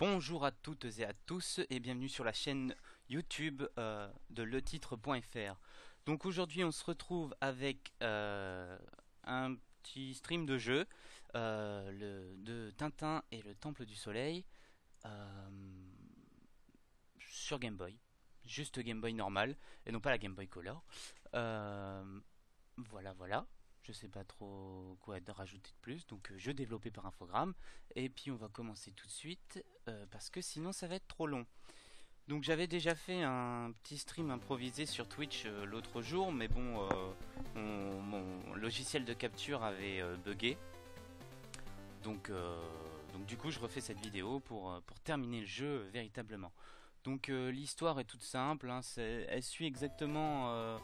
Bonjour à toutes et à tous et bienvenue sur la chaîne YouTube de letitre.fr. Donc aujourd'hui on se retrouve avec un petit stream de jeu de Tintin et le Temple du Soleil euh, sur Game Boy. Juste Game Boy normal et non pas la Game Boy Color. Voilà. Je sais pas trop quoi rajouter de plus, donc jeu développé par Infogrames. Et puis on va commencer tout de suite, parce que sinon ça va être trop long. Donc j'avais déjà fait un petit stream improvisé sur Twitch l'autre jour, mais bon, mon logiciel de capture avait bugué. Donc du coup je refais cette vidéo pour terminer le jeu véritablement. Donc l'histoire est toute simple, hein, elle suit exactement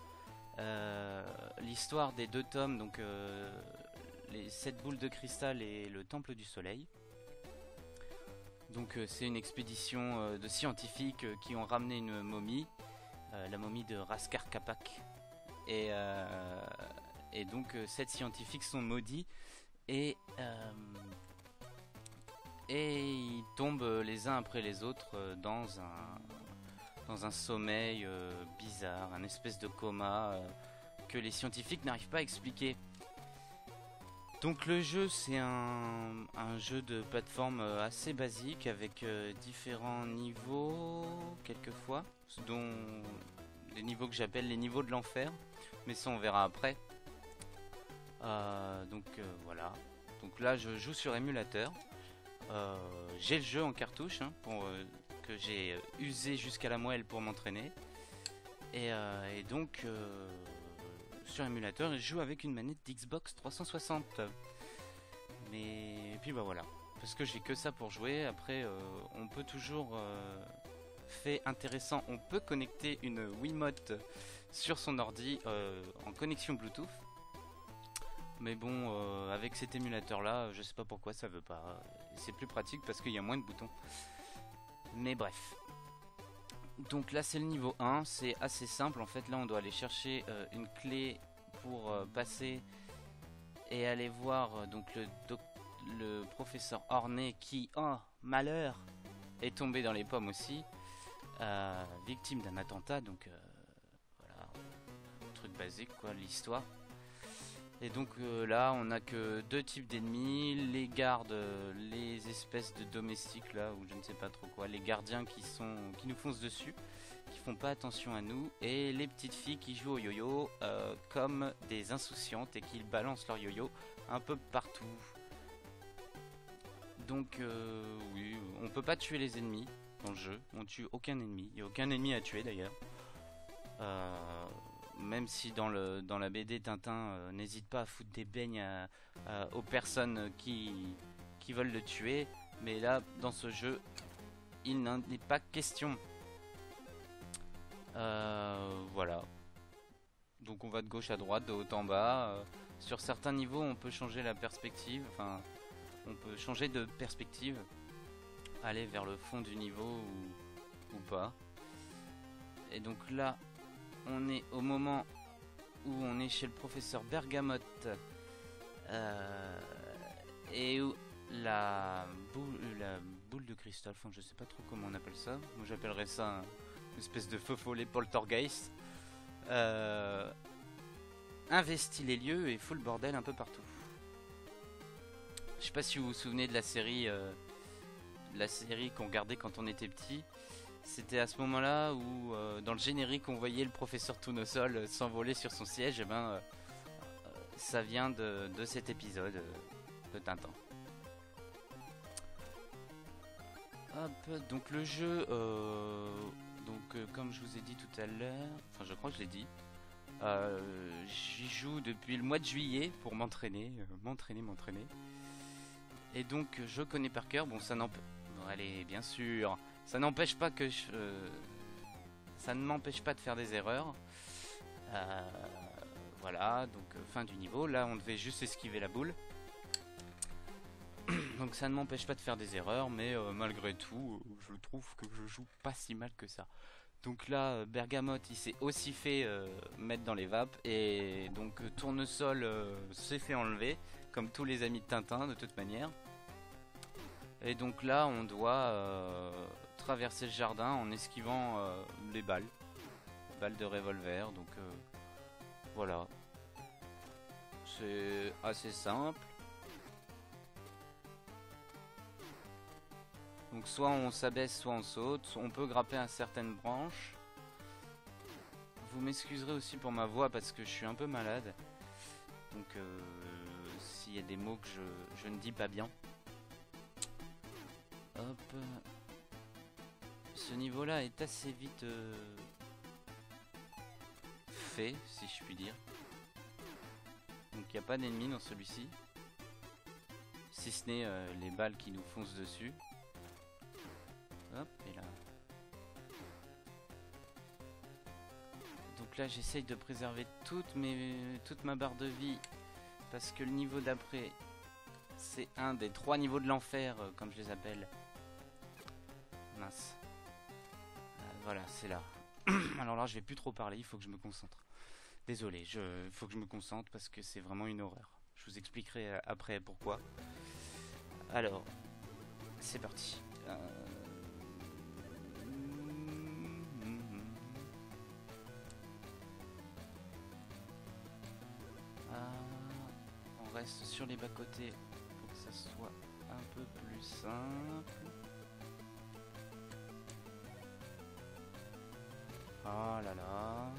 l'histoire des deux tomes, donc les 7 boules de cristal et le temple du soleil. Donc c'est une expédition de scientifiques qui ont ramené une momie, la momie de Raskar Kapak. Et donc 7 scientifiques sont maudits et, ils tombent les uns après les autres dans un sommeil bizarre, un espèce de coma que les scientifiques n'arrivent pas à expliquer. Donc le jeu c'est un jeu de plateforme assez basique avec différents niveaux quelquefois, dont des niveaux que j'appelle les niveaux de l'enfer, mais ça on verra après. Voilà. Donc là je joue sur émulateur. J'ai le jeu en cartouche que j'ai usé jusqu'à la moelle pour m'entraîner. Et donc sur émulateur, je joue avec une manette d'Xbox 360. Et puis bah voilà. Parce que j'ai que ça pour jouer. Après, on peut toujours fait intéressant. On peut connecter une Wiimote sur son ordi en connexion Bluetooth. Mais bon, avec cet émulateur là, je sais pas pourquoi ça veut pas. C'est plus pratique parce qu'il y a moins de boutons. Mais bref. Donc là c'est le niveau 1, c'est assez simple. En fait là on doit aller chercher une clé pour passer et aller voir le professeur Hornet qui, oh malheur, est tombé dans les pommes aussi, victime d'un attentat. Donc voilà, un truc basique quoi, l'histoire. Et donc là on a que deux types d'ennemis, les gardes, les espèces de domestiques là, ou je ne sais pas trop quoi, les gardiens qui nous foncent dessus, qui font pas attention à nous, et les petites filles qui jouent au yo-yo comme des insouciantes et qui balancent leur yo-yo un peu partout. Donc oui, on peut pas tuer les ennemis dans le jeu, on tue aucun ennemi, il n'y a aucun ennemi à tuer d'ailleurs. Même si dans la BD Tintin n'hésite pas à foutre des beignes aux personnes qui veulent le tuer, mais là dans ce jeu il n'en est pas question. Voilà. Donc on va de gauche à droite, de haut en bas. Sur certains niveaux on peut changer la perspective, enfin on peut changer de perspective, aller vers le fond du niveau ou pas. Et donc là on est au moment où on est chez le professeur Bergamote et où la boule de cristal, enfin je sais pas trop comment on appelle ça, moi j'appellerais ça une espèce de feu follet poltergeist, investit les lieux et fout le bordel un peu partout. Je sais pas si vous vous souvenez de la série qu'on regardait quand on était petit. C'était à ce moment-là où dans le générique on voyait le professeur Tournesol s'envoler sur son siège. Et ça vient de cet épisode de Tintin. Hop, donc le jeu, comme je vous ai dit tout à l'heure, enfin je crois que je l'ai dit, j'y joue depuis le mois de juillet pour m'entraîner. Et donc je connais par cœur. Bon, ça n'empêche, bon, allez, bien sûr. Ça n'empêche pas que ça ne m'empêche pas de faire des erreurs. Voilà, donc fin du niveau. Là, on devait juste esquiver la boule. Donc ça ne m'empêche pas de faire des erreurs, mais malgré tout, je trouve que je joue pas si mal que ça. Donc là, Bergamote, il s'est aussi fait mettre dans les vapes, et donc Tournesol s'est fait enlever, comme tous les amis de Tintin de toute manière. Et donc là, on doit traverser le jardin en esquivant les balles de revolver. Donc voilà, c'est assez simple. Donc soit on s'abaisse, soit on saute. On peut grimper à certaines branches. Vous m'excuserez aussi pour ma voix parce que je suis un peu malade. Donc s'il y a des mots que je ne dis pas bien. Hop. Ce niveau-là est assez vite fait, si je puis dire. Donc il n'y a pas d'ennemis dans celui-ci. Si ce n'est les balles qui nous foncent dessus. Hop, et là. Donc là j'essaye de préserver toute ma barre de vie. Parce que le niveau d'après, c'est un des 3 niveaux de l'enfer, comme je les appelle. Mince. Voilà, c'est là. Alors là, je vais plus trop parler, il faut que je me concentre. Désolé, il faut que je me concentre parce que c'est vraiment une horreur. Je vous expliquerai après pourquoi. Alors, c'est parti. On reste sur les bas-côtés pour que ça soit un peu plus simple. Oh là là.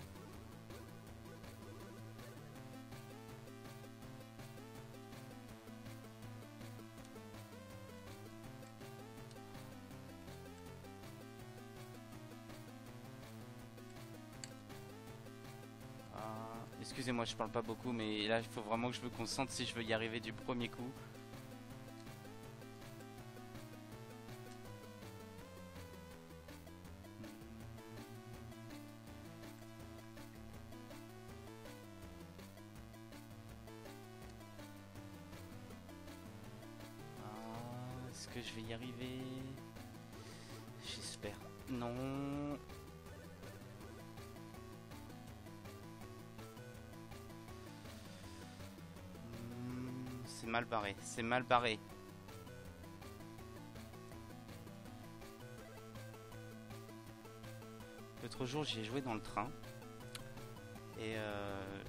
Excusez-moi, je parle pas beaucoup, mais là il faut vraiment que je me concentre si je veux y arriver du premier coup. Est-ce que je vais y arriver? J'espère. Non. C'est mal barré, c'est mal barré. L'autre jour, j'y ai joué dans le train. Et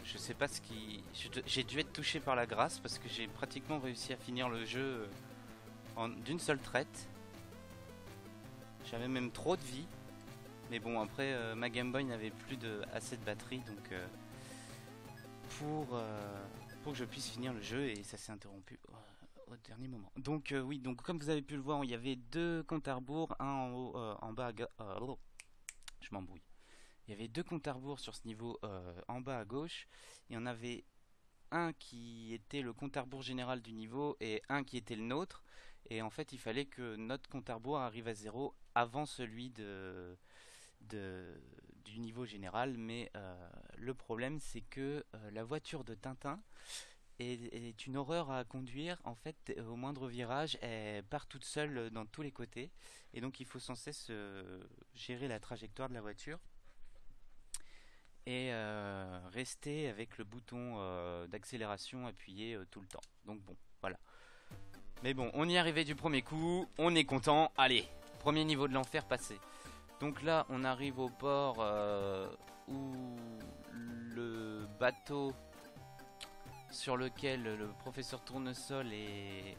je sais pas ce qui... J'ai dû être touché par la grâce parce que j'ai pratiquement réussi à finir le jeu d'une seule traite. J'avais même trop de vie. Mais bon, après, ma Game Boy n'avait plus assez de batterie. Donc pour que je puisse finir le jeu, et ça s'est interrompu au dernier moment. Donc oui, donc comme vous avez pu le voir, il y avait 2 comptes à rebours, un en haut, en bas je m'embrouille. Il y avait 2 comptes à rebours sur ce niveau en bas à gauche. Il y en avait un qui était le compte à rebours général du niveau et un qui était le nôtre. Et en fait, il fallait que notre compte à rebours arrive à 0 avant celui du niveau général. Mais le problème, c'est que la voiture de Tintin est une horreur à conduire. En fait, au moindre virage, elle part toute seule dans tous les côtés. Et donc, il faut sans cesse gérer la trajectoire de la voiture. Et rester avec le bouton d'accélération appuyé tout le temps. Donc bon, voilà. Mais bon, on y est arrivé du premier coup, on est content. Allez, premier niveau de l'enfer passé. Donc là, on arrive au port où le bateau sur lequel le professeur Tournesol est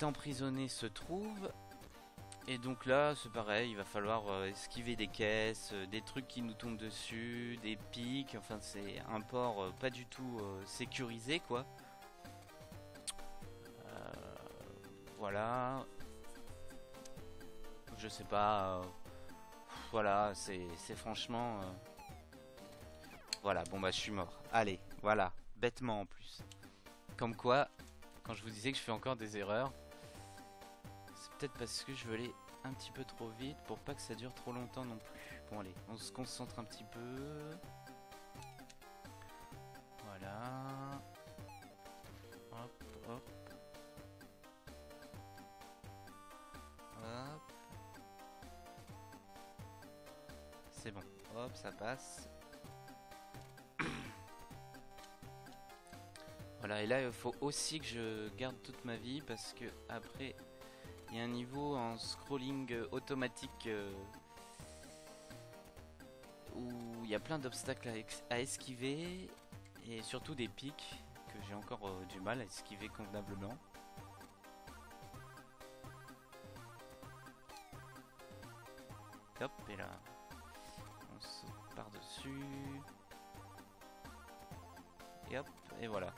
emprisonné se trouve. Et donc là, c'est pareil, il va falloir esquiver des caisses, des trucs qui nous tombent dessus, des pics. Enfin, c'est un port pas du tout sécurisé, quoi. Voilà. Je sais pas. Voilà, c'est franchement... Voilà, bon bah je suis mort. Allez, voilà, bêtement en plus. Comme quoi, quand je vous disais que je fais encore des erreurs... Peut-être parce que je veux aller un petit peu trop vite pour pas que ça dure trop longtemps non plus. Bon allez, on se concentre un petit peu. Voilà. Hop, hop. Hop. C'est bon. Hop, ça passe. Voilà, et là il faut aussi que je garde toute ma vie parce que après il y a un niveau en scrolling automatique où il y a plein d'obstacles à esquiver et surtout des pics que j'ai encore du mal à esquiver convenablement. Hop, et là on saute par dessus et hop, et voilà.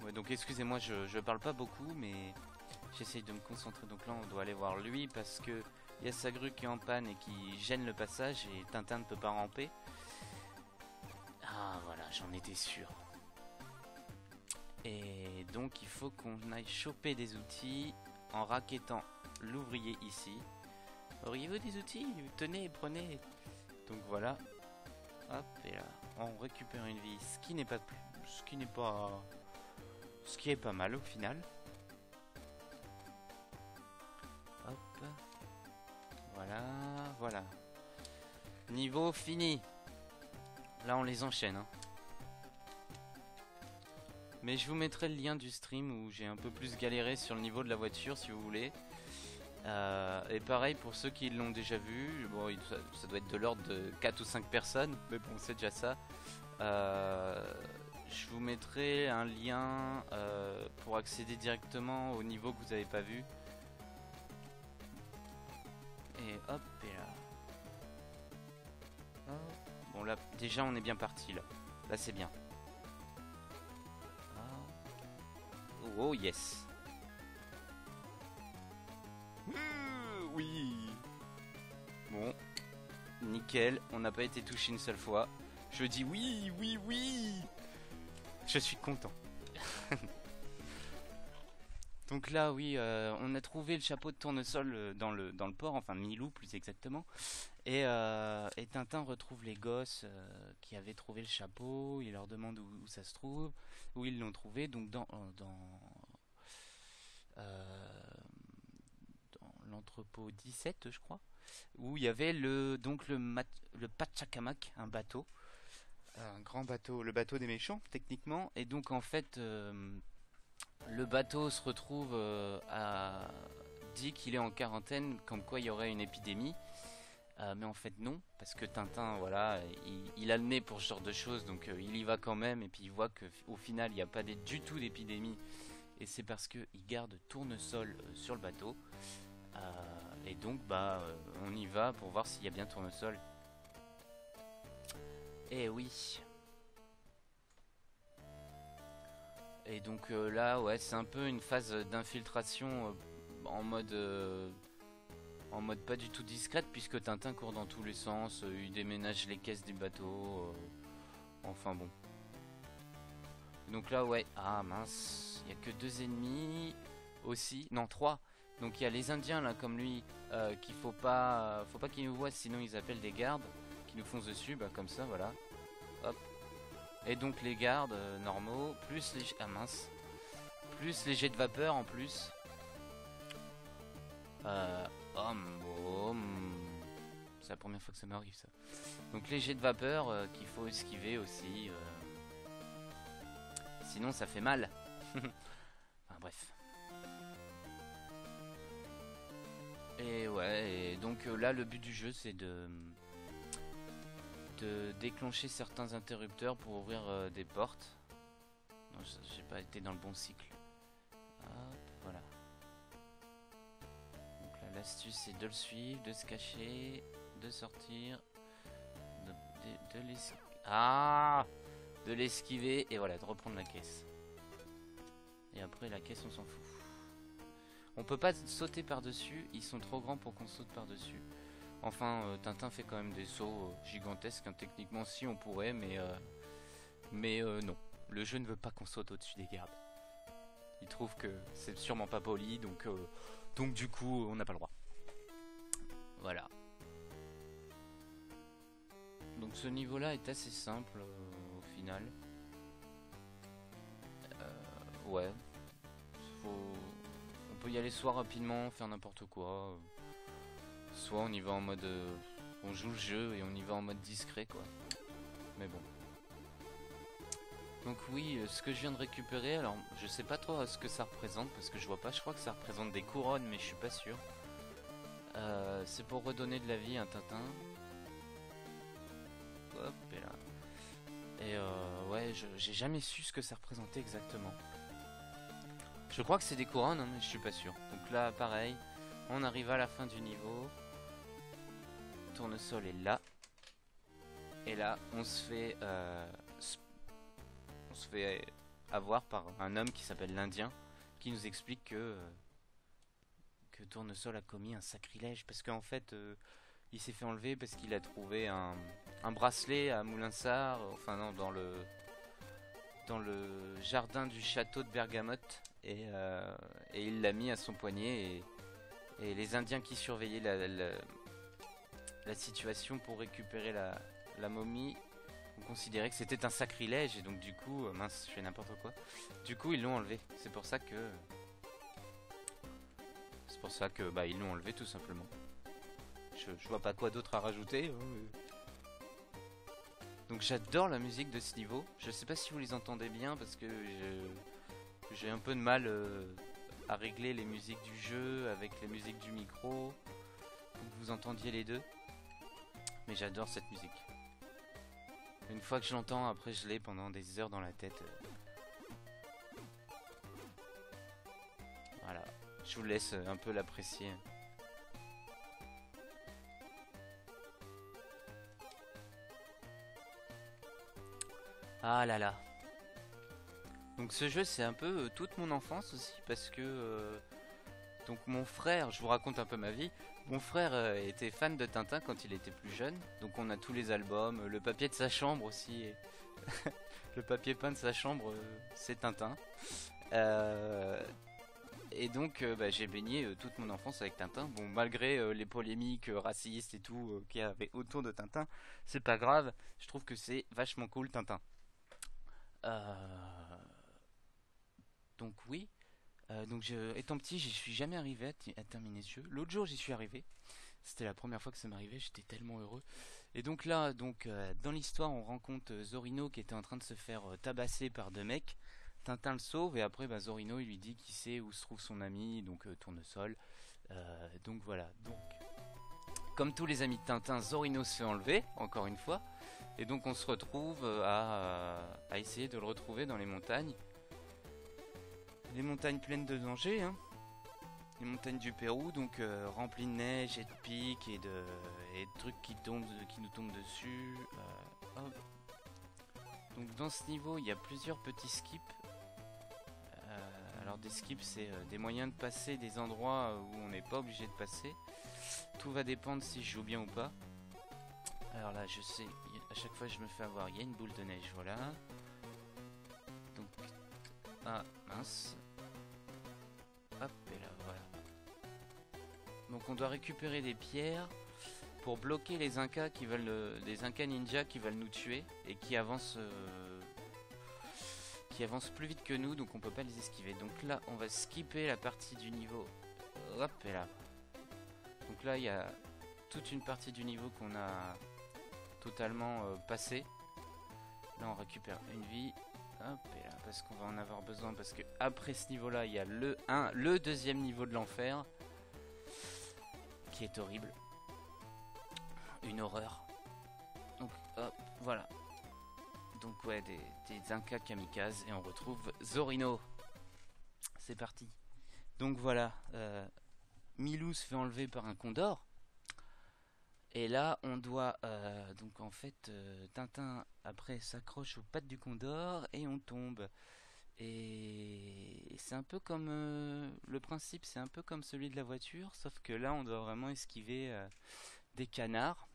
Ouais, donc excusez-moi, je parle pas beaucoup mais j'essaye de me concentrer. Donc là on doit aller voir lui parce que il y a sa grue qui est en panne et qui gêne le passage et Tintin ne peut pas ramper. Ah voilà, j'en étais sûr. Et donc il faut qu'on aille choper des outils en raquettant l'ouvrier ici. Auriez-vous des outils? Tenez, prenez. Donc voilà. Hop, et là, on récupère une vie, ce qui n'est pas ce qui est pas mal au final. Hop. Voilà, voilà. Niveau fini. Là on les enchaîne hein. Mais je vous mettrai le lien du stream où j'ai un peu plus galéré sur le niveau de la voiture si vous voulez. Et pareil pour ceux qui l'ont déjà vu, bon, ça doit être de l'ordre de 4 ou 5 personnes, mais bon c'est déjà ça. Je vous mettrai un lien pour accéder directement au niveau que vous n'avez pas vu. Et hop, et là. Hop. Bon là déjà on est bien parti là. Là c'est bien. Oh yes. Oui. Bon. Nickel. On n'a pas été touché une seule fois. Je dis oui, oui, oui. Je suis content. Donc là, oui, on a trouvé le chapeau de tournesol dans le port, enfin Milou plus exactement. Et Tintin retrouve les gosses qui avaient trouvé le chapeau. Il leur demande où ça se trouve, où ils l'ont trouvé. Donc dans l'entrepôt 17, je crois, où il y avait le Pachacamac, un bateau, un grand bateau, le bateau des méchants techniquement. Et donc en fait, le bateau se retrouve dit qu'il est en quarantaine, comme quoi il y aurait une épidémie. Mais en fait non, parce que Tintin, voilà, il a le nez pour ce genre de choses, donc il y va quand même, et puis il voit qu'au final il n'y a pas du tout d'épidémie, et c'est parce qu'il garde Tournesol sur le bateau. Et donc on y va pour voir s'il y a bien Tournesol. Et oui. Et donc là, ouais, c'est un peu une phase d'infiltration en mode pas du tout discrète, puisque Tintin court dans tous les sens, il déménage les caisses du bateau, enfin bon. Donc là, ouais, ah mince, il y a que 2 ennemis aussi, non 3. Donc il y a les Indiens là comme lui, qu'il faut pas qu'ils nous voient, sinon ils appellent des gardes qui nous foncent dessus, bah comme ça, voilà. Hop. Et donc les gardes normaux, plus les... Ah mince. Plus les jets de vapeur en plus. C'est la première fois que ça m'arrive ça. Donc les jets de vapeur qu'il faut esquiver aussi. Sinon ça fait mal. Enfin bref. Et ouais, et donc là le but du jeu c'est de déclencher certains interrupteurs pour ouvrir des portes. Non, j'ai pas été dans le bon cycle. Hop, voilà. Donc là l'astuce c'est de le suivre, de se cacher, de sortir, de l'esquiver et voilà, de reprendre la caisse. Et après la caisse on s'en fout. On peut pas sauter par dessus, ils sont trop grands pour qu'on saute par dessus. Enfin, Tintin fait quand même des sauts gigantesques, hein. Techniquement si on pourrait, mais non. Le jeu ne veut pas qu'on saute au-dessus des gardes. Il trouve que c'est sûrement pas poli, donc du coup on n'a pas le droit. Voilà. Donc ce niveau-là est assez simple au final. Ouais. On peut y aller soit rapidement, faire n'importe quoi, soit on y va en mode... on joue le jeu et on y va en mode discret quoi. Mais bon. Donc oui, ce que je viens de récupérer, alors je sais pas trop ce que ça représente parce que je vois pas, je crois que ça représente des couronnes mais je suis pas sûr. C'est pour redonner de la vie à un Tintin. Hop, et là. Et ouais, j'ai jamais su ce que ça représentait exactement. Je crois que c'est des couronnes, hein, mais je suis pas sûr. Donc là, pareil, on arrive à la fin du niveau. Tournesol est là. Et là, on se fait avoir par un homme qui s'appelle l'Indien, qui nous explique que Tournesol a commis un sacrilège parce qu'en fait, il s'est fait enlever parce qu'il a trouvé un bracelet à Moulinsart, enfin non, dans le jardin du château de Bergamote, et il l'a mis à son poignet, et les Indiens qui surveillaient la situation pour récupérer la momie ont considéré que c'était un sacrilège, et donc du coup, mince, je fais n'importe quoi. Du coup, ils l'ont enlevé. C'est pour ça que bah ils l'ont enlevé tout simplement. Je vois pas quoi d'autre à rajouter, hein. Donc j'adore la musique de ce niveau. Je sais pas si vous les entendez bien parce que j'ai un peu de mal à régler les musiques du jeu avec les musiques du micro. Pour que vous entendiez les deux. Mais j'adore cette musique. Une fois que je l'entends, après je l'ai pendant des heures dans la tête. Voilà. Je vous laisse un peu l'apprécier. Ah là là. Donc ce jeu c'est un peu toute mon enfance aussi parce que donc mon frère, je vous raconte un peu ma vie. Mon frère était fan de Tintin quand il était plus jeune. Donc on a tous les albums, le papier de sa chambre aussi. Le papier peint de sa chambre, c'est Tintin. Euh, et donc bah, j'ai baigné toute mon enfance avec Tintin. Bon, malgré les polémiques racistes et tout qu'il y avait autour de Tintin, c'est pas grave. Je trouve que c'est vachement cool Tintin. Euh, donc oui. Étant petit, j'y suis jamais arrivé à terminer ce jeu. L'autre jour, j'y suis arrivé. C'était la première fois que ça m'arrivait. J'étais tellement heureux. Et donc là, dans l'histoire, on rencontre Zorino qui était en train de se faire tabasser par deux mecs. Tintin le sauve et après, bah, Zorino, il lui dit qu'il sait où se trouve son ami, donc Tournesol. Donc voilà. Donc, comme tous les amis de Tintin, Zorino se fait enlever, encore une fois. Et donc on se retrouve à essayer de le retrouver dans les montagnes. Les montagnes pleines de dangers, hein. Les montagnes du Pérou, donc remplies de neige et de pics et de trucs qui nous tombent dessus. Hop. Donc dans ce niveau, il y a plusieurs petits skips. Alors des skips, c'est des moyens de passer des endroits où on n'est pas obligé de passer. Tout va dépendre si je joue bien ou pas. Alors là, je sais, à chaque fois je me fais avoir, il y a une boule de neige, voilà. Donc, ah mince. Hop, et là, voilà. Donc on doit récupérer des pierres pour bloquer les Incas les Incas ninja qui veulent nous tuer et qui avancent plus vite que nous, donc on peut pas les esquiver. Donc là, on va skipper la partie du niveau. Hop, et là. Donc là, il y a toute une partie du niveau qu'on a totalement passé. Là, on récupère une vie. Hop, et là, parce qu'on va en avoir besoin, parce que après ce niveau-là, il y a le deuxième niveau de l'enfer, qui est horrible. Une horreur. Donc, hop, voilà. Donc ouais, des Incas kamikazes, et on retrouve Zorino. C'est parti. Donc voilà, Milou se fait enlever par un condor. Et là, on doit donc en fait, Tintin après s'accroche aux pattes du condor et on tombe. Et c'est un peu comme le principe, c'est un peu comme celui de la voiture, sauf que là, on doit vraiment esquiver des canards.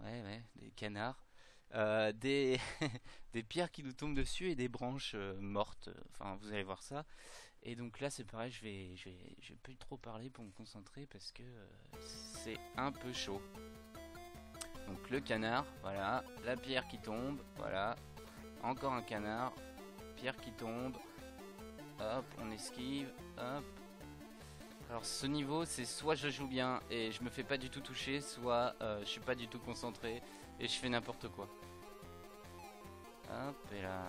Ouais, des canards. Des des pierres qui nous tombent dessus et des branches mortes. Enfin, vous allez voir ça. Et donc là, c'est pareil, je vais plus trop parler pour me concentrer parce que c'est un peu chaud. Donc le canard, voilà, la pierre qui tombe, voilà, encore un canard, pierre qui tombe, hop, on esquive, hop. Alors ce niveau, c'est soit je joue bien et je me fais pas du tout toucher, soit je suis pas du tout concentré et je fais n'importe quoi. Hop, et là.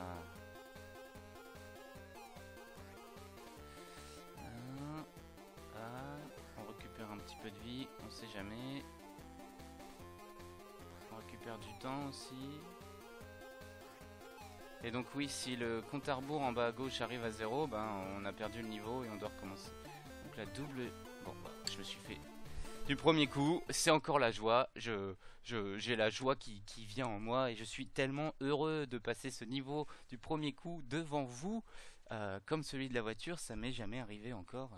On récupère un petit peu de vie, on sait jamais. On récupère du temps aussi. Et donc oui, si le compte à rebours en bas à gauche arrive à 0, ben on a perdu le niveau et on doit recommencer. Donc la double... Bon, bah, je me suis fait du premier coup, c'est encore la joie. J'ai la joie qui vient en moi et je suis tellement heureux de passer ce niveau du premier coup devant vous. Comme celui de la voiture, ça m'est jamais arrivé encore.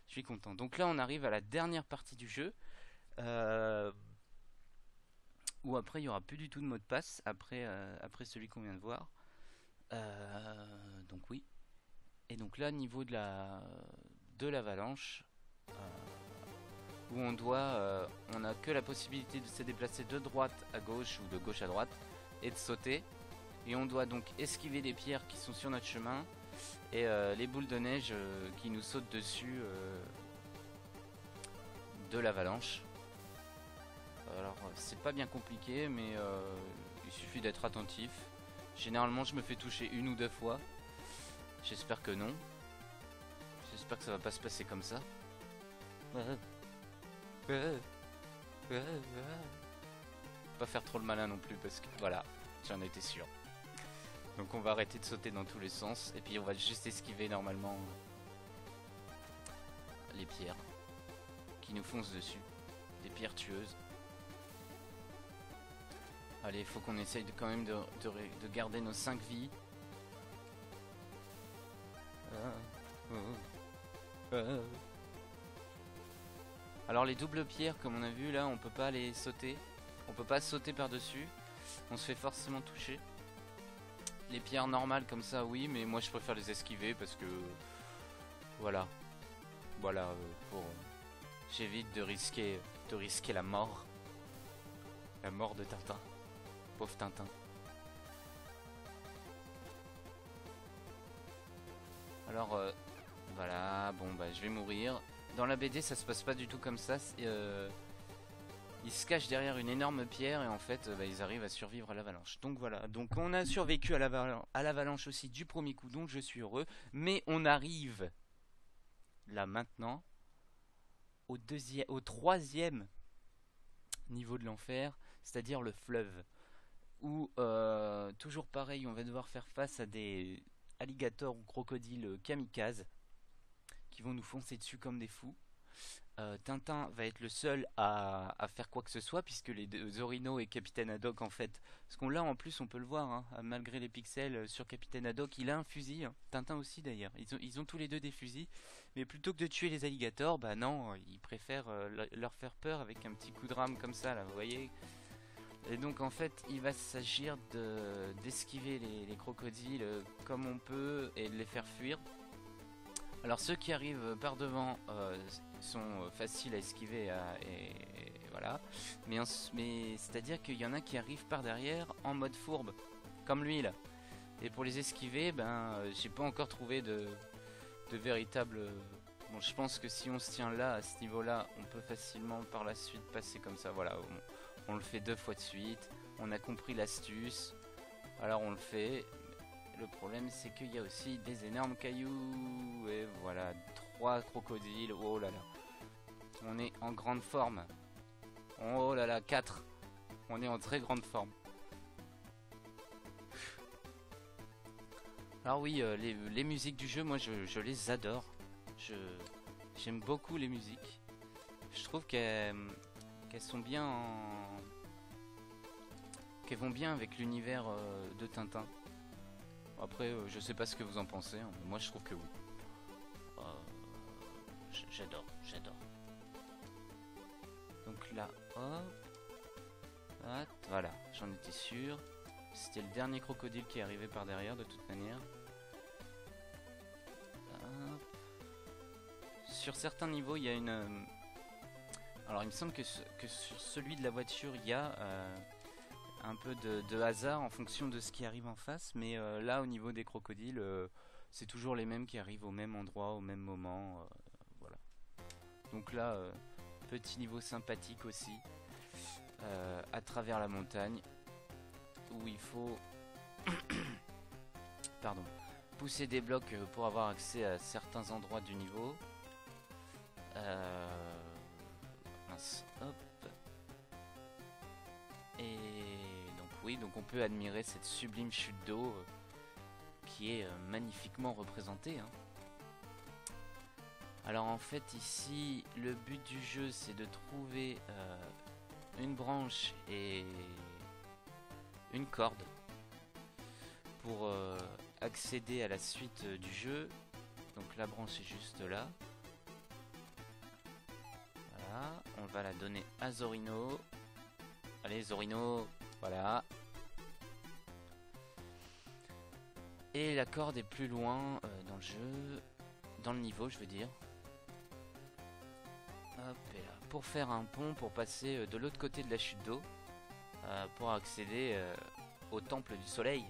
Je suis content. Donc là, on arrive à la dernière partie du jeu. Où après, il n'y aura plus du tout de mot de passe. Après celui qu'on vient de voir. Donc oui. Et donc là, niveau de l'avalanche, où on n'a que la possibilité de se déplacer de droite à gauche ou de gauche à droite et de sauter. Et on doit donc esquiver les pierres qui sont sur notre chemin et les boules de neige qui nous sautent dessus de l'avalanche. Alors c'est pas bien compliqué, mais il suffit d'être attentif. Généralement je me fais toucher 1 ou 2 fois. J'espère que non. J'espère que ça va pas se passer comme ça. Pas faire trop le malin non plus parce que voilà, j'en étais sûr. Donc on va arrêter de sauter dans tous les sens et puis on va juste esquiver normalement les pierres qui nous foncent dessus. Des pierres tueuses. Allez, il faut qu'on essaye quand même de garder nos 5 vies. Alors les doubles pierres, comme on a vu là, on peut pas les sauter. On peut pas sauter par dessus. On se fait forcément toucher. Les pierres normales comme ça, oui, mais moi je préfère les esquiver parce que voilà, pour j'évite de risquer la mort de Tintin, pauvre Tintin. Alors voilà, bon bah je vais mourir. Dans la BD ça se passe pas du tout comme ça. Ils se cachent derrière une énorme pierre et en fait ils arrivent à survivre à l'avalanche. Donc voilà, donc on a survécu à l'avalanche aussi du premier coup, donc je suis heureux. Mais on arrive là maintenant au troisième niveau de l'enfer, c'est-à-dire le fleuve. Où toujours pareil, on va devoir faire face à des alligators ou crocodiles kamikazes qui vont nous foncer dessus comme des fous. Tintin va être le seul à faire quoi que ce soit puisque les deux Zorino et Capitaine Haddock en fait, parce qu'on l'a en plus, on peut le voir hein, malgré les pixels sur Capitaine Haddock, il a un fusil, hein. Tintin aussi d'ailleurs, ils ont tous les deux des fusils, mais plutôt que de tuer les alligators, bah non, ils préfèrent leur faire peur avec un petit coup de rame comme ça là, vous voyez. Et donc en fait il va s'agir d'esquiver les crocodiles comme on peut et de les faire fuir. Alors ceux qui arrivent par devant sont faciles à esquiver et voilà. Mais c'est-à-dire qu'il y en a qui arrivent par derrière en mode fourbe, comme lui là. Et pour les esquiver, j'ai pas encore trouvé de véritable... Bon, je pense que si on se tient là, à ce niveau-là, on peut facilement par la suite passer comme ça. Voilà, on le fait 2 fois de suite. On a compris l'astuce. Alors on le fait. Le problème c'est qu'il y a aussi des énormes cailloux. Et voilà, 3 crocodiles. Oh là là. On est en grande forme. Oh là là, 4. On est en très grande forme. Alors oui, les musiques du jeu, moi je les adore. J'aime beaucoup les musiques. Je trouve qu'elles sont bien qu'elles vont bien avec l'univers de Tintin. Après, je sais pas ce que vous en pensez, hein, mais moi je trouve que oui. J'adore. Donc là, hop, voilà, j'en étais sûr. C'était le dernier crocodile qui est arrivé par derrière de toute manière. Hop. Sur certains niveaux, il y a une... Alors il me semble que sur celui de la voiture, il y a un peu de hasard en fonction de ce qui arrive en face. Mais là, au niveau des crocodiles, c'est toujours les mêmes qui arrivent au même endroit, au même moment. Voilà. Donc là, petit niveau sympathique aussi. À travers la montagne. Où il faut Pardon. Pousser des blocs pour avoir accès à certains endroits du niveau. Mince, hop. Et donc oui, donc on peut admirer cette sublime chute d'eau qui est magnifiquement représentée. Hein. Alors en fait ici, le but du jeu c'est de trouver une branche et une corde pour accéder à la suite du jeu. Donc la branche est juste là. Voilà, on va la donner à Zorino. Allez Zorino, voilà. Et la corde est plus loin dans le jeu, dans le niveau je veux dire. Hop, et là. Pour faire un pont pour passer de l'autre côté de la chute d'eau, pour accéder au temple du soleil.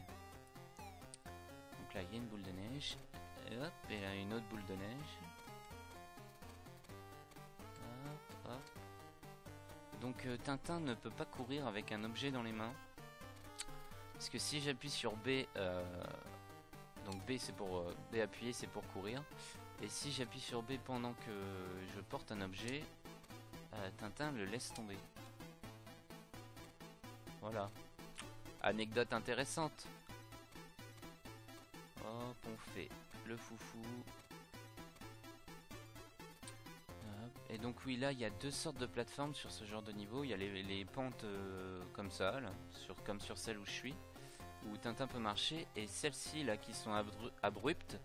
Donc là il y a une boule de neige, et hop, et là une autre boule de neige. Hop, hop. Donc Tintin ne peut pas courir avec un objet dans les mains. Parce que si j'appuie sur B, donc B c'est pour B appuyé c'est pour courir. Et si j'appuie sur B pendant que je porte un objet, Tintin le laisse tomber. Voilà. Anecdote intéressante. Hop, on fait le foufou. Hop. Et donc oui, là il y a deux sortes de plateformes sur ce genre de niveau. Il y a les pentes comme ça, là, comme sur celle où je suis, où Tintin peut marcher, et celles-ci là qui sont abruptes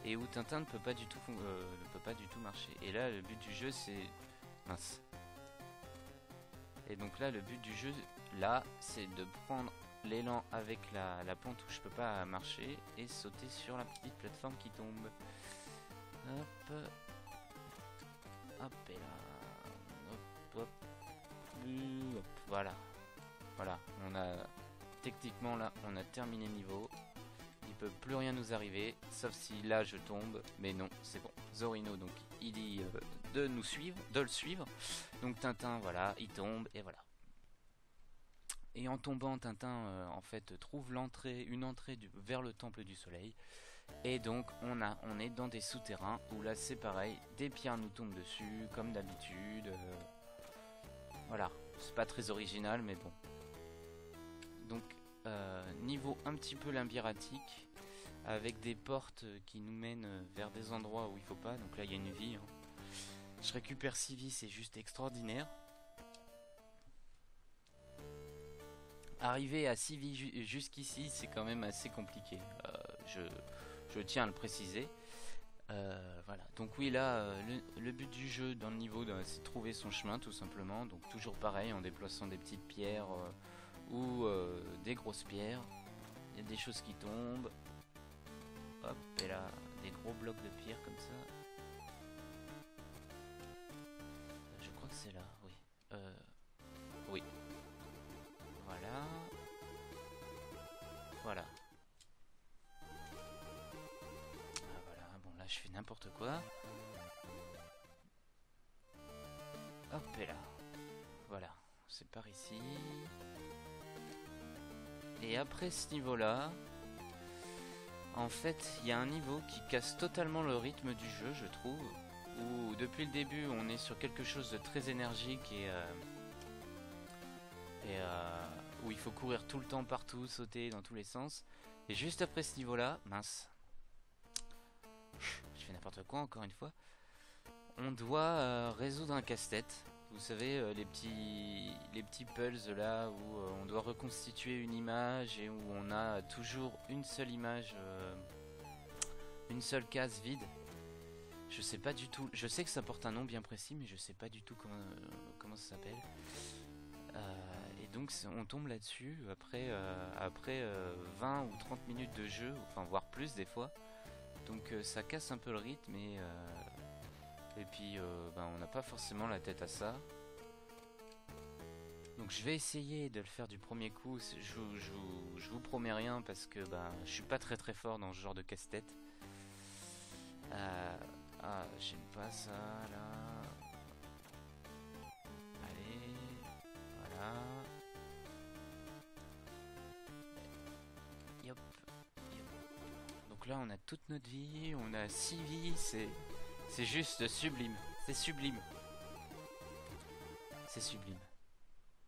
et où Tintin ne peut pas du tout marcher. Et là le but du jeu c'est mince. Et donc là le but du jeu là c'est de prendre l'élan avec la pente où je peux pas marcher et sauter sur la petite plateforme qui tombe. Hop. Hop et là. Hop hop. Hop. Voilà. Voilà. On a techniquement là on a terminé le niveau. Il peut plus rien nous arriver, sauf si là je tombe, mais non, c'est bon. Zorino donc il dit de le suivre. Donc Tintin, voilà, il tombe et voilà. Et en tombant, Tintin en fait trouve une entrée vers le temple du soleil. Et donc on est dans des souterrains où là c'est pareil, des pierres nous tombent dessus comme d'habitude. Voilà, c'est pas très original mais bon. Donc niveau un petit peu labyrinthique, avec des portes qui nous mènent vers des endroits où il faut pas. Donc là il y a une vie. Hein. Je récupère 6 vies, c'est juste extraordinaire. Arriver à 6 vies jusqu'ici, c'est quand même assez compliqué. Je tiens à le préciser. Voilà. Donc oui, là, le but du jeu dans le niveau, c'est de trouver son chemin tout simplement. Donc toujours pareil, en déplaçant des petites pierres ou des grosses pierres. Il y a des choses qui tombent. Hop, et là, des gros blocs de pierre comme ça. Je crois que c'est là, oui. Oui. Voilà. Voilà. Ah voilà, bon là je fais n'importe quoi. Hop, et là. Voilà, c'est par ici. Et après ce niveau-là, en fait, il y a un niveau qui casse totalement le rythme du jeu, je trouve. Où depuis le début, on est sur quelque chose de très énergique et où il faut courir tout le temps partout, sauter dans tous les sens. Et juste après ce niveau-là, mince, je fais n'importe quoi encore une fois. On doit résoudre un casse-tête. Vous savez, les petits puzzles là où on doit reconstituer une image et où on a toujours une seule image, une seule case vide. Je sais pas du tout. Je sais que ça porte un nom bien précis, mais je sais pas du tout comment ça s'appelle. Et donc on tombe là-dessus après 20 ou 30 minutes de jeu, enfin voire plus des fois. Donc ça casse un peu le rythme et puis on n'a pas forcément la tête à ça. Donc je vais essayer de le faire du premier coup. Je vous promets rien parce que je suis pas très très fort dans ce genre de casse-tête. J'aime pas ça là. Allez, voilà. donc là on a toute notre vie, on a 6 vies, c'est juste sublime, c'est sublime. C'est sublime.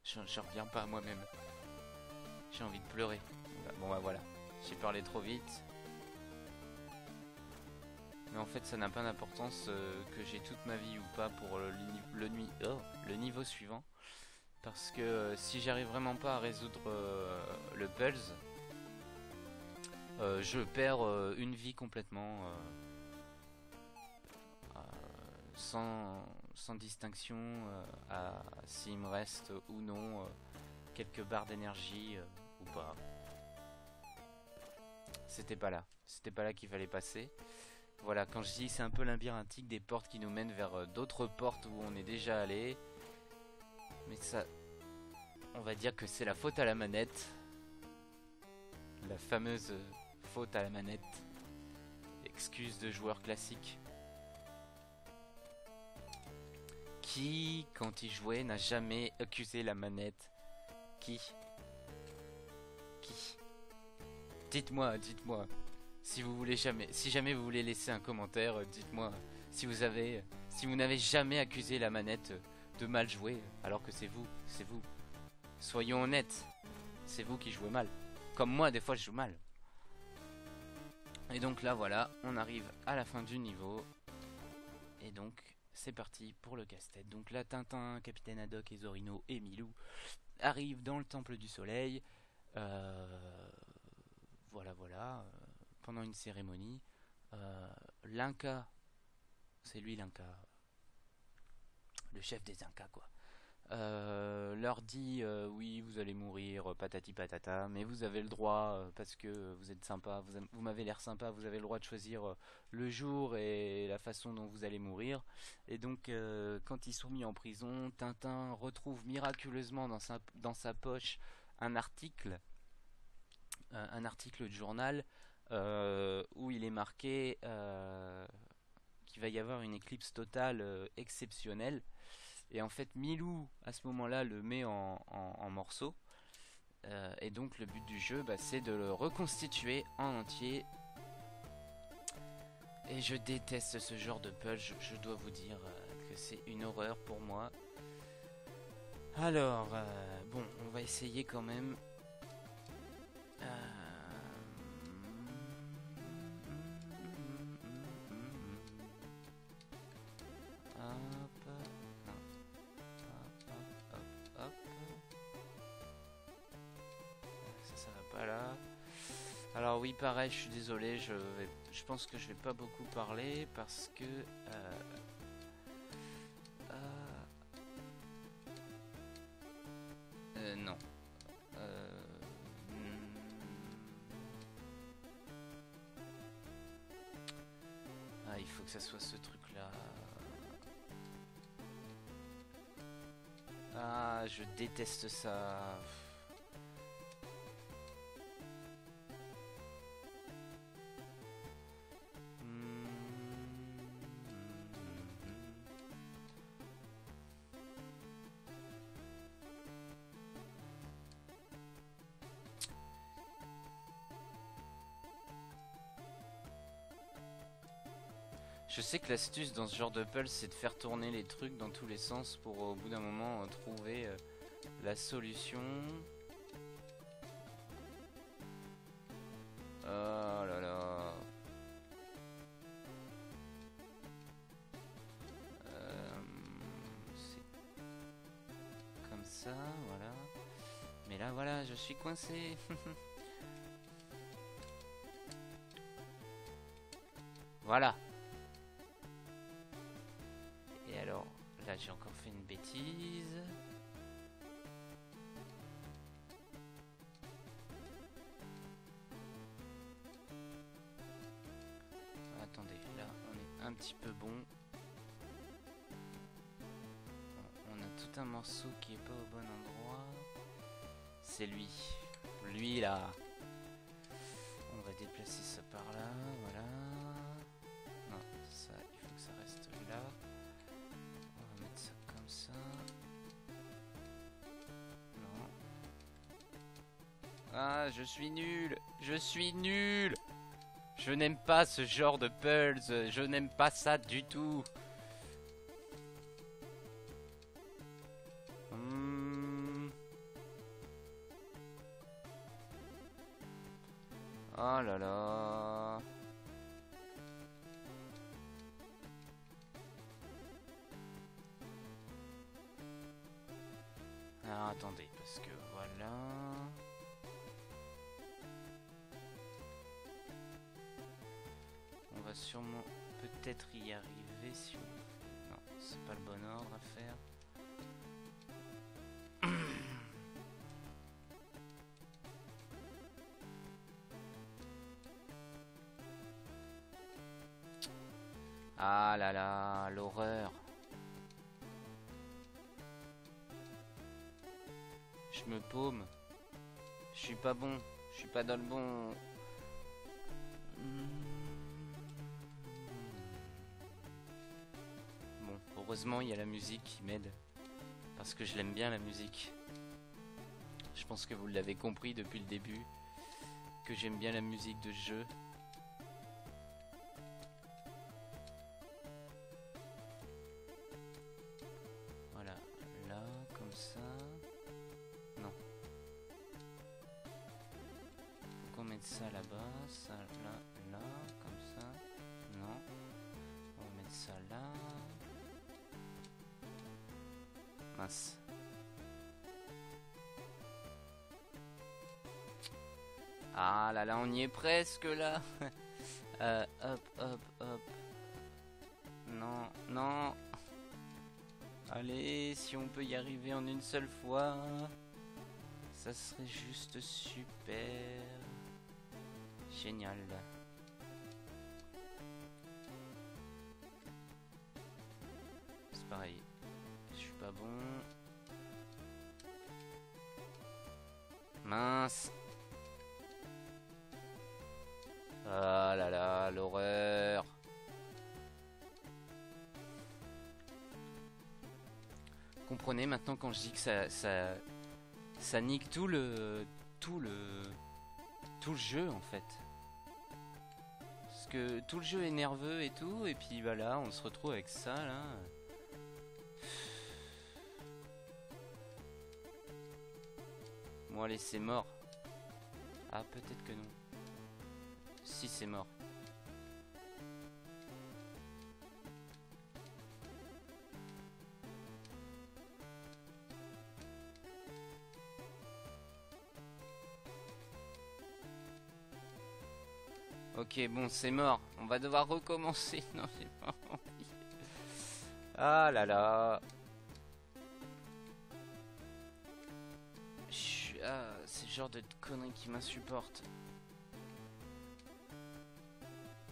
J'en reviens pas à moi-même. J'ai envie de pleurer. Bon bah voilà, j'ai parlé trop vite. Mais en fait ça n'a pas d'importance que j'ai toute ma vie ou pas pour le niveau suivant. Parce que si j'arrive vraiment pas à résoudre le puzzle, je perds une vie complètement sans distinction à s'il me reste ou non quelques barres d'énergie ou pas. C'était pas là qu'il fallait passer. Voilà, quand je dis c'est un peu labyrinthique, des portes qui nous mènent vers d'autres portes où on est déjà allé. Mais ça, on va dire que c'est la faute à la manette. La fameuse faute à la manette. Excuse de joueur classique. Qui, quand il jouait, n'a jamais accusé la manette? Qui? Dites-moi. Si jamais vous voulez laisser un commentaire, dites-moi si vous n'avez jamais accusé la manette de mal jouer, alors que c'est vous. Soyons honnêtes, c'est vous qui jouez mal. Comme moi, des fois, je joue mal. Et donc là, voilà, on arrive à la fin du niveau. Et donc, c'est parti pour le casse-tête. Donc là, Tintin, Capitaine Haddock et Zorino et Milou arrivent dans le Temple du Soleil. Voilà. Pendant une cérémonie. L'Inca, c'est lui l'Inca. Le chef des Incas, quoi. Leur dit oui, vous allez mourir, patati patata, mais vous avez le droit, parce que vous êtes sympa, vous m'avez l'air sympa, vous avez le droit de choisir le jour et la façon dont vous allez mourir. Et donc quand ils sont mis en prison, Tintin retrouve miraculeusement dans sa poche un article de journal où il est marqué qu'il va y avoir une éclipse totale exceptionnelle. Et en fait, Milou, à ce moment-là, le met en morceaux. Et donc, le but du jeu, c'est de le reconstituer en entier. Et je déteste ce genre de puzzle. Je dois vous dire que c'est une horreur pour moi. Alors, bon, on va essayer quand même. Alors oui, pareil, je suis désolé, je pense que je vais pas beaucoup parler parce que non. Il faut que ça soit ce truc là. Je déteste ça. Je sais que l'astuce dans ce genre de puzzle, c'est de faire tourner les trucs dans tous les sens pour au bout d'un moment trouver la solution. Oh là là. C'est comme ça, voilà. Mais là, voilà, je suis coincé. Voilà. Et alors, là j'ai encore fait une bêtise. Attendez, là on est un petit peu bon. On a tout un morceau qui est pas au bon endroit. C'est lui. Lui là. On va déplacer ça par là, voilà. Non, ça, il faut que ça reste là. On va mettre ça comme ça. Non. Ah, je suis nul. Je suis nul. Je n'aime pas ce genre de puzzle. Je n'aime pas ça du tout. Oh là là. Alors attendez, parce que voilà. On va sûrement peut-être y arriver si on... Non, c'est pas le bon ordre à faire. Ah là là, l'horreur. Je me paume. Je suis pas bon. Je suis pas dans le bon... Bon, heureusement il y a la musique qui m'aide. Parce que je l'aime bien la musique. Je pense que vous l'avez compris depuis le début. Que j'aime bien la musique de ce jeu. Ça là-bas, ça là, là, comme ça. Non. On va mettre ça là. Mince. Ah là là, on y est presque là. Hop, hop, hop. Non, non. Allez, si on peut y arriver en une seule fois, ça serait juste super. Génial. C'est pareil. Je suis pas bon. Mince. Ah là là, l'horreur. Comprenez maintenant quand je dis que ça nique tout le jeu en fait. Parce que tout le jeu est nerveux et tout, et puis bah là on se retrouve avec ça là. Bon allez, c'est mort. Ah peut-être que non. Si, c'est mort. Ok, bon, c'est mort. On va devoir recommencer. Non, j'ai pas envie. Ah là là. Ah, c'est le genre de conneries qui m'insupporte.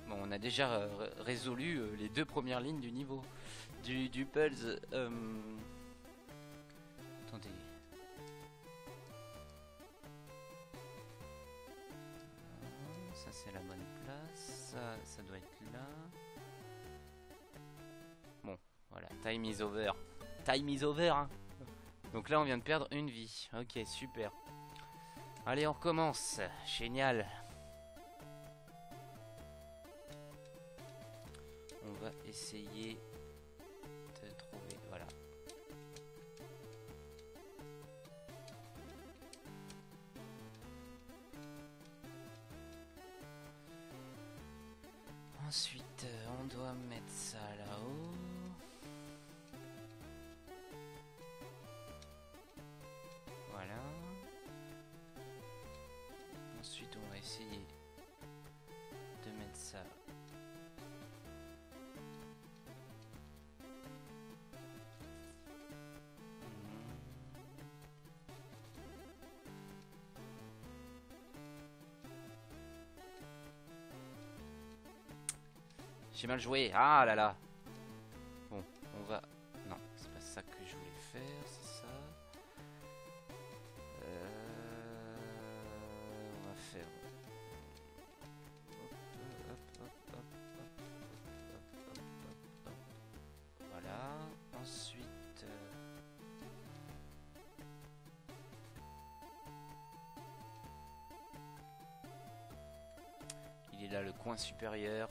Bon, on a déjà résolu les 2 premières lignes du niveau. Du puzzle. Attendez. Ça, c'est la bonne place. Ça doit être là. Bon, voilà. Time is over. Time is over, hein. Donc là, on vient de perdre une vie. Ok, super. Allez, on recommence. Génial. On va essayer de trouver... Voilà. Ensuite, on doit mettre ça là-haut. Voilà. Ensuite, on va essayer de mettre ça. J'ai mal joué. Ah là là. Bon, on va... Non, c'est pas ça que je voulais faire, c'est ça. On va faire... Voilà. Ensuite... Il est là, le coin supérieur.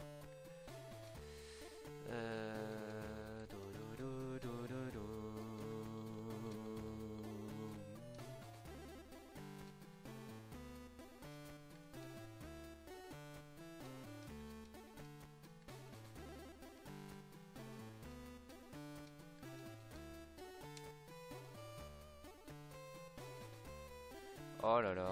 Oh là là.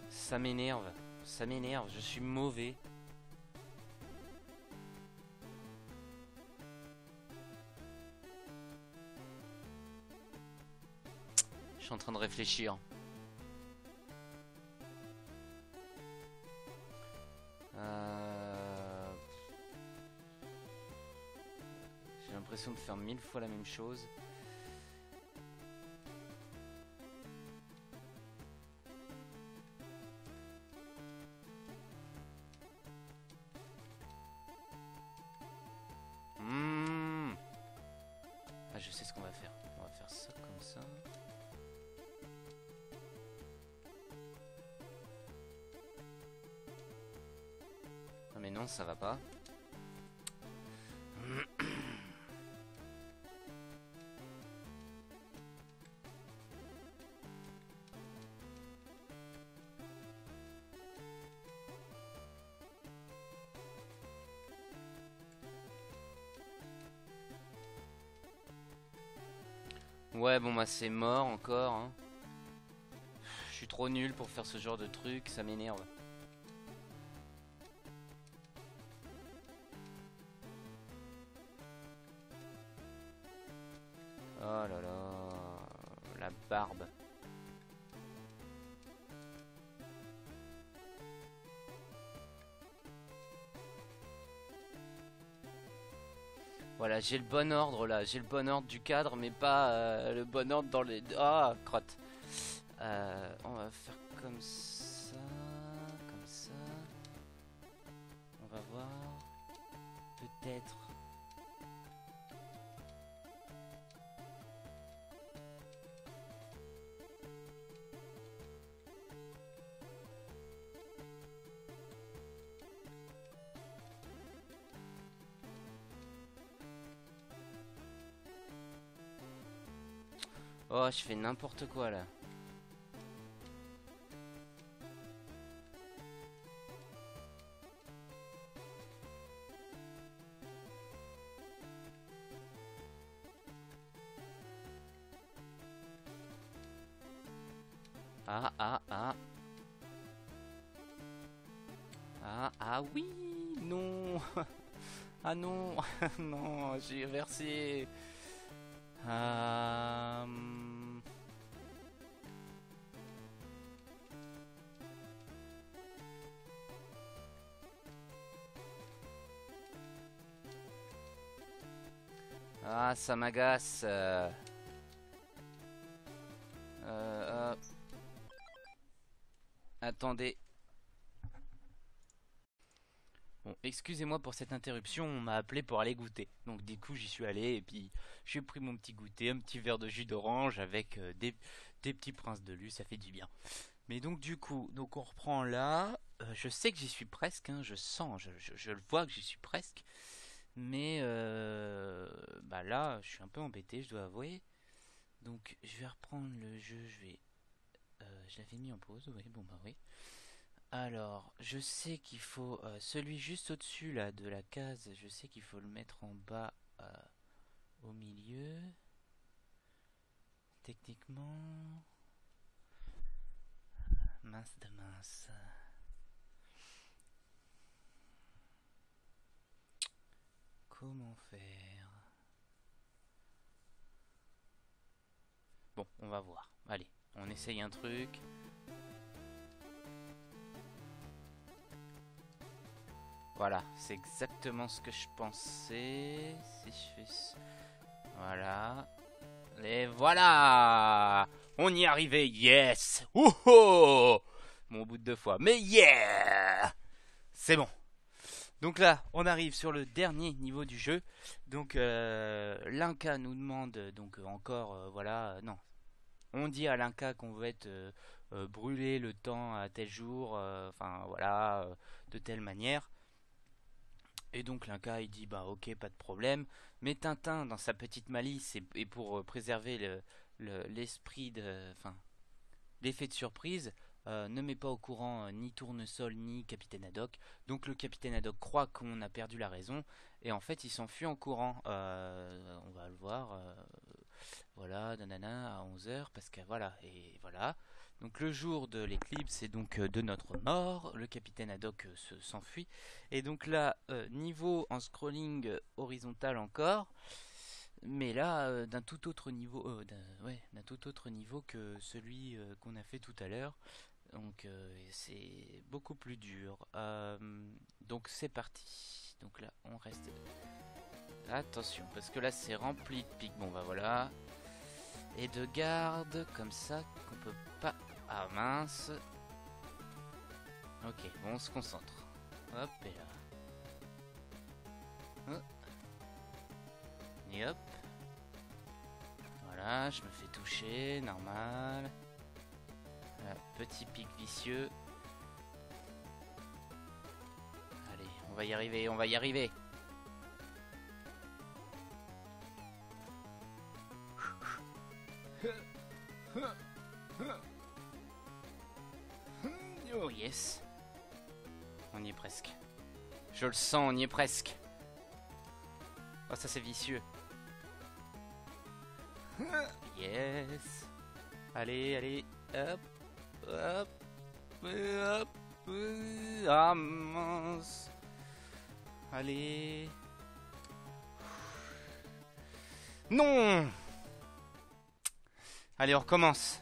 Ça m'énerve, je suis mauvais. Je suis en train de réfléchir. J'ai l'impression de faire 1000 fois la même chose. Ah, je sais ce qu'on va faire. On va faire ça comme ça. Ah mais non, ça va pas. Ouais, bon bah c'est mort encore, hein. Je suis trop nul pour faire ce genre de truc, ça m'énerve. Oh là là, la barbe. Voilà, j'ai le bon ordre là, j'ai le bon ordre du cadre, mais pas le bon ordre dans les... Ah, crotte. On va faire comme ça, comme ça. On va voir. Peut-être... Oh, je fais n'importe quoi là. Ah, ah, ah. Ah, ah oui, non. Ah non, non, j'ai versé... Ah, ça m'agace. Attendez. Bon, excusez-moi pour cette interruption, on m'a appelé pour aller goûter. Donc du coup j'y suis allé et puis j'ai pris mon petit goûter, un petit verre de jus d'orange avec des petits princes de lus, ça fait du bien. Mais donc du coup, donc on reprend là. Je sais que j'y suis presque, hein, je sens, je le vois que j'y suis presque. Mais bah là, je suis un peu embêté, je dois avouer. Donc je vais reprendre le jeu, je l'avais mis en pause, oui, bon bah oui. Alors, je sais qu'il faut celui juste au-dessus là de la case, je sais qu'il faut le mettre en bas au milieu. Techniquement, mince de mince. Comment faire? Bon, on va voir. Allez, on essaye un truc. Voilà, c'est exactement ce que je pensais. Si je fais... Voilà. Et voilà! On y est arrivé, yes! Wouhou! Bon, au bout de 2 fois, mais yeah! C'est bon. Donc là, on arrive sur le dernier niveau du jeu. Donc l'Inca nous demande donc encore voilà non. On dit à l'Inca qu'on veut être brûler le temps à tel jour, enfin voilà, de telle manière. Et donc l'Inca il dit bah ok pas de problème. Mais Tintin dans sa petite malice et pour préserver l'esprit de, enfin l'effet de surprise, ne met pas au courant ni Tournesol ni Capitaine Haddock. Donc le Capitaine Haddock croit qu'on a perdu la raison et en fait il s'enfuit en courant. On va le voir. Voilà, nanana, à 11 h parce que voilà, et voilà. Donc le jour de l'éclipse, c'est donc de notre mort. Le Capitaine Haddock s'enfuit. Et donc là, niveau en scrolling horizontal encore. Mais là, d'un tout autre niveau, d'un tout autre niveau que celui qu'on a fait tout à l'heure. Donc c'est beaucoup plus dur. Donc c'est parti. Donc là, on reste. Attention, parce que là c'est rempli de pics. Bon bah voilà. Et de garde comme ça qu'on peut pas. Ah mince. Ok, bon on se concentre. Hop et là. Et hop. Voilà, je me fais toucher, normal. Petit pic vicieux. Allez, on va y arriver, on va y arriver. Oh yes. On y est presque. Je le sens, on y est presque. Oh ça c'est vicieux. Yes. Allez, allez. Hop. Hop. Hop. Ah mince. Allez. Non. Allez, on recommence.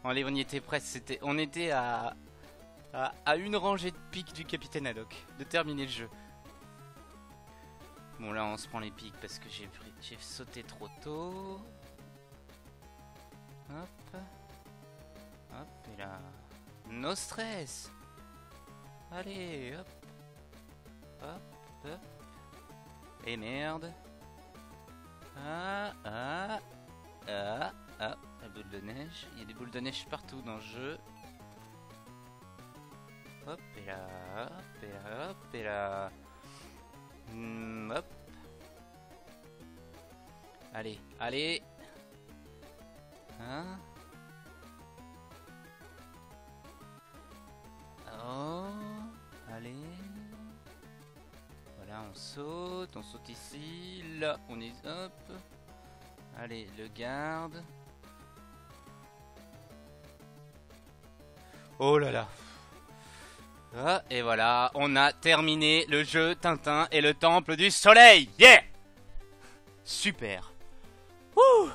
Allez, on y était presque. On était à une rangée de pics du Capitaine Haddock de terminer le jeu. Bon, là, on se prend les pics parce que j'ai sauté trop tôt. Hop. Hop, et là. No stress. Allez, hop. Hop, hop. Et merde. Ah. La boule de neige. Il y a des boules de neige partout dans le jeu. Hop, et là. Hop, et là. Hop, et là. Hop. Allez, allez. Hein? Oh. Allez. Voilà, on saute ici. Là, on est... Hop. Allez, le garde. Oh là là. Ah, et voilà, on a terminé le jeu Tintin et le Temple du Soleil. Yeah. Super. Ouh.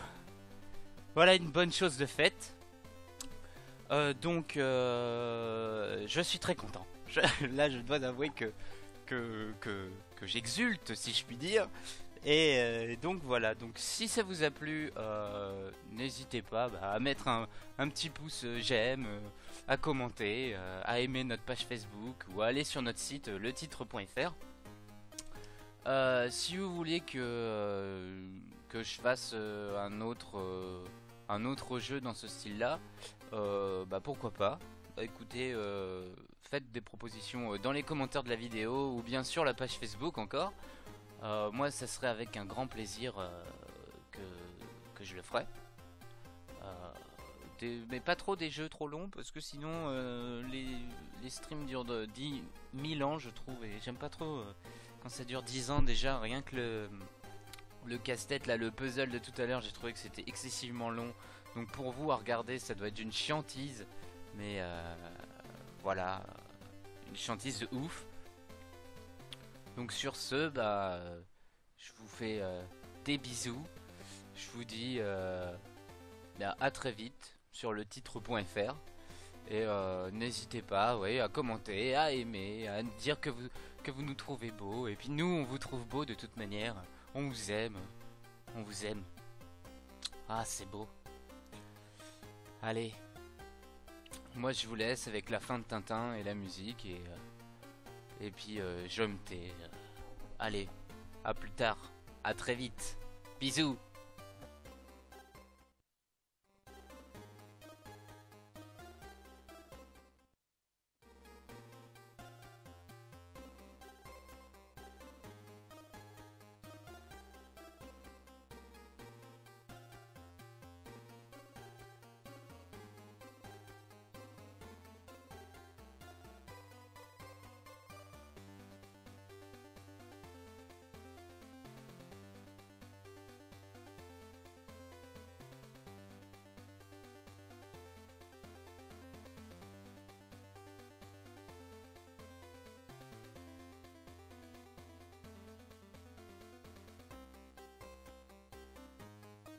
Voilà une bonne chose de faite. Donc, je suis très content. Là, je dois avouer que j'exulte, si je puis dire. Et donc voilà, donc si ça vous a plu, n'hésitez pas à mettre un petit pouce j'aime, à commenter, à aimer notre page Facebook ou à aller sur notre site letitre.fr. Si vous voulez que je fasse un autre jeu dans ce style-là, pourquoi pas. Écoutez, faites des propositions dans les commentaires de la vidéo ou bien sur la page Facebook encore. Moi, ça serait avec un grand plaisir que je le ferai. Mais pas trop des jeux trop longs parce que sinon les streams durent 10 000 ans, je trouve. Et j'aime pas trop quand ça dure 10 ans déjà. Rien que le casse-tête, là, le puzzle de tout à l'heure, j'ai trouvé que c'était excessivement long. Donc pour vous à regarder, ça doit être d'une chiantise. Mais voilà, une chiantise de ouf. Donc sur ce, je vous fais des bisous. Je vous dis à très vite sur le titre.fr. Et n'hésitez pas à commenter, à aimer, à dire que vous nous trouvez beaux. Et puis nous, on vous trouve beau de toute manière. On vous aime. On vous aime. Ah, c'est beau. Allez. Moi, je vous laisse avec la fin de Tintin et la musique. Et puis je me tais. Allez, à plus tard. À très vite. Bisous.